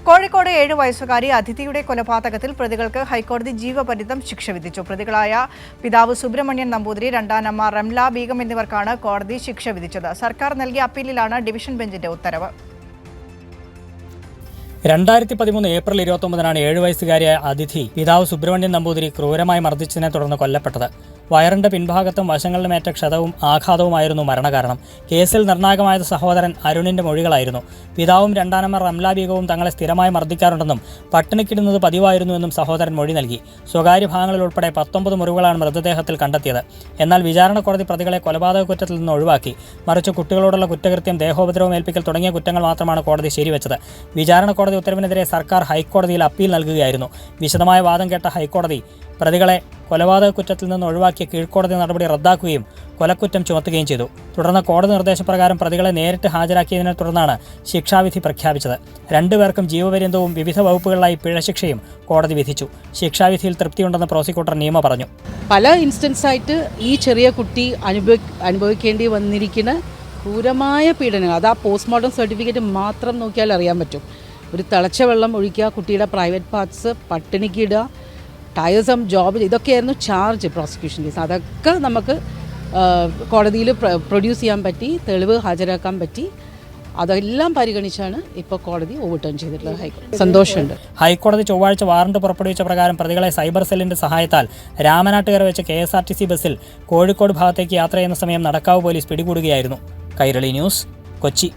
കോഴിക്കോട് 7 വയസ്സുകാരി അതിഥിയുടെ കൊലപാതകത്തിൽ പ്രതികൾക്ക് ഹൈക്കോടതി ജീവപര്യന്തം ശിക്ഷ വിധിച്ചു. പ്രതികളായ പിതാവ് സുബ്രഹ്മണ്യൻ നമ്പൂതിരി, രണ്ടാനമ്മ റംല ബീഗം എന്നിവർക്കാണ് കോടതി ശിക്ഷ വിധിച്ചത്. സർക്കാർ നൽകിയ അപ്പീലിലാണ് ഡിവിഷൻ ബെഞ്ചിന്റെ ഉത്തരവ്. 2013 ഏപ്രിൽ 29-നാണ് 7 വയസ്സുകാരിയായ അതിഥി പിതാവ് സുബ്രഹ്മണ്യൻ നമ്പൂതിരി ക്രൂരമായി മർദ്ദിച്ചതിനെ തുടർന്ന് കൊല്ലപ്പെട്ടത്. വയറിന്റെ പിൻഭാഗത്തും വശങ്ങളിലുമേറ്റ ക്ഷതവും ആഘാതവുമായിരുന്നു മരണകാരണം. കേസിൽ നിർണായകമായത് സഹോദരൻ അരുണിന്റെ മൊഴികളായിരുന്നു. പിതാവും രണ്ടാനമ്മ റംല ബീഗവും തങ്ങളെ സ്ഥിരമായി മർദ്ദിക്കാറുണ്ടെന്നും പട്ടിണിക്കിടുന്നത് പതിവായിരുന്നുവെന്നും സഹോദരൻ മൊഴി നൽകി. സ്വകാര്യ ഭാഗങ്ങളിൽ ഉൾപ്പെടെ 19 മുറിവുകളാണ് മൃതദേഹത്തിൽ കണ്ടെത്തിയത്. എന്നാൽ വിചാരണ കോടതി പ്രതികളെ കൊലപാതക കുറ്റത്തിൽ നിന്ന് ഒഴിവാക്കി. മറിച്ച് കുട്ടികളോടുള്ള കുറ്റകൃത്യം, ദേഹോപദ്രവം ഏൽപ്പിക്കൽ തുടങ്ങിയ കുറ്റങ്ങൾ മാത്രമാണ് കോടതി ശരിവെച്ചത്. വിചാരണ കോടതി ഉത്തരവിനെതിരെ സർക്കാർ ഹൈക്കോടതിയിൽ അപ്പീൽ നൽകുകയായിരുന്നു. വിശദമായ വാദം കേട്ട ഹൈക്കോടതി പ്രതികളെ കൊലപാതക കുറ്റത്തിൽ നിന്ന് ഒഴിവാക്കിയ കീഴ്ക്കോടതി നടപടി റദ്ദാക്കുകയും കൊലക്കുറ്റം ചുമത്തുകയും ചെയ്തു. തുടർന്ന് കോടതി നിർദ്ദേശപ്രകാരം പ്രതികളെ നേരിട്ട് ഹാജരാക്കിയതിനെ തുടർന്നാണ് ശിക്ഷാവിധി പ്രഖ്യാപിച്ചത്. 2 പേർക്കും ജീവപര്യന്തവും വിവിധ വകുപ്പുകളിലായി പിഴശിക്ഷയും കോടതി വിധിച്ചു. ശിക്ഷാവിധിയിൽ തൃപ്തിയുണ്ടെന്ന് പ്രോസിക്യൂട്ടർ നിയമ പറഞ്ഞു. പല ഇൻസ്റ്റൻസായിട്ട് ഈ ചെറിയ കുട്ടി അനുഭവിക്കേണ്ടി വന്നിരിക്കുന്ന ക്രൂരമായ പീഡനങ്ങൾ, അത് ആ പോസ്റ്റ്മോർട്ടം സർട്ടിഫിക്കറ്റ് മാത്രം നോക്കിയാൽ അറിയാൻ പറ്റും. ഒരു തിളച്ച വെള്ളം ഒഴിക്കുക, കുട്ടിയുടെ പ്രൈവറ്റ് പാർട്സ് പട്ടിണിക്കിടുക, ടയേഴ്സം ജോബ്, ഇതൊക്കെയായിരുന്നു ചാർജ് പ്രോസിക്യൂഷൻ കേസ്. അതൊക്കെ നമുക്ക് കോടതിയിൽ പ്രൊഡ്യൂസ് ചെയ്യാൻ പറ്റി, തെളിവ് ഹാജരാക്കാൻ പറ്റി. അതെല്ലാം പരിഗണിച്ചാണ് ഇപ്പോൾ കോടതി ഓവർടേൺ ചെയ്തിട്ടുള്ളത്. ഹൈക്കോടതി സന്തോഷമുണ്ട്. ഹൈക്കോടതി ചൊവ്വാഴ്ച വാറണ്ട് പുറപ്പെടുവിച്ച പ്രകാരം പ്രതികളെ സൈബർ സെല്ലിന്റെ സഹായത്താൽ രാമനാട്ടുകര വെച്ച് KSRTC ബസ്സിൽ കോഴിക്കോട് ഭാഗത്തേക്ക് യാത്ര ചെയ്യുന്ന സമയം നടക്കാവ് പോലീസ് പിടികൂടുകയായിരുന്നു. കൈരളി ന്യൂസ്, കൊച്ചി.